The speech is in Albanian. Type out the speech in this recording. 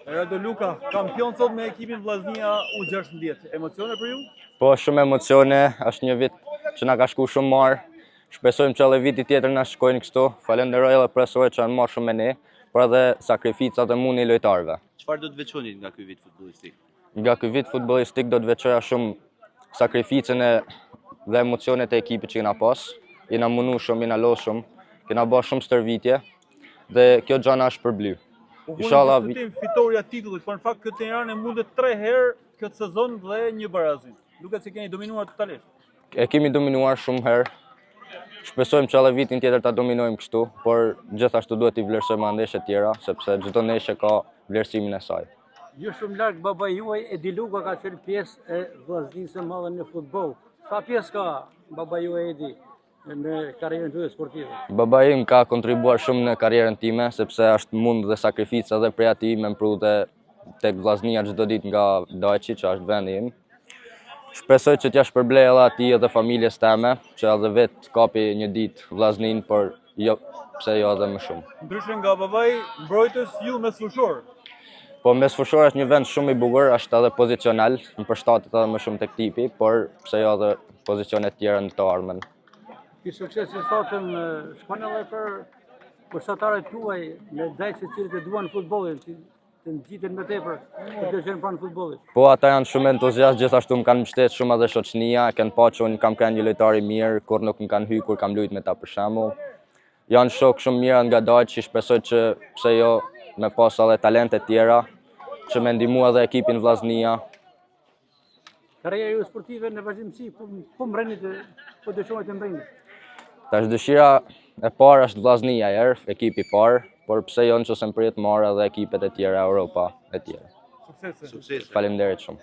Rado Luka, kampion sot me ekipin Vllaznia U16. Emocione për ju? Po, shumë emocione, është një vit që na ka shku shumë marë. Shpresojmë që edhe viti tjetër na shkojnë kështu. Falenderoj edhe profesorët që kanë marrë shumë me ne, por edhe sakrificat e muni lojtarëve. Çfarë do të veçoni nga ky vit futbollistik? Nga ky vit futbollistik do të veçoja shumë sakrificën dhe emocionet e ekipit që kena pas. Jena munu shumë, jena lo shumë, kena bërë shumë stërvitje dhe kjo gjë na është përbly. Inshallah fitoria e titullit, por në fakt këtë Tiranë mundet 3 herë këtë sezon dhe një barazim. Duket se keni dominuar totalisht. E kemi dominuar shumë herë. Shpresojmë që edhe vitin tjetër ta dominojmë kështu, por gjithashtu duhet i vlerësojmë ndeshjet tjera, sepse çdo ndeshje ka vlerësimin e saj. Jo shumë larg baba juaj Edi Luka ka qenë pjesë e Vllaznisë së Madhe në futboll. Sa pjesë ka baba juaj Edi në karrierën tuaj sportive? Baba im ka kontribuar shumë në karrierën time, sepse është mund dhe sakrificë edhe prej atij me mpru tek Vllaznia çdo ditë nga Daqi, që është vendi im. Shpresoj që t'ja shpërblej edhe atij edhe familjes time, që edhe vetë kapi një ditë Vllaznin, por jo, pse jo edhe më shumë. Ndryshe nga babai, mbrojtës ju mesfushor. Po mesfushor është një vend shumë i bukur, është edhe pozicional, më përshtatet edhe më shumë tek tipi, por pse jo edhe pozicionet tjera në të ardhmen. Ky sukses i sotëm shkon edhe për përshtatarët tuaj në Daqi të cilët e duan futbollin, të ngjiten më tepër, të qenë pranë futbollit. Po ata janë shumë entuziastë, gjithashtu më kanë mbështetur shumë edhe shoqënia, kanë pa që unë kam qenë një lojtar i mirë, kur nuk më kanë hyrë kur kam luajtur me ta për shembull. Janë shok shumë mirë nga Daqi, shpresoj që pse jo me pas edhe talente tjera, që me ndihmu edhe ekipin Vllaznia. Karriera ju sportive në vazhdimsi, po mbreni po dëshironi të mbreni. Tash dëshira e parë është Vllaznia ekipi i parë, por pse jo nëse më pritet marrë edhe ekipet e tjera Europa e tjera. Suksese. Suksese. Faleminderit shumë.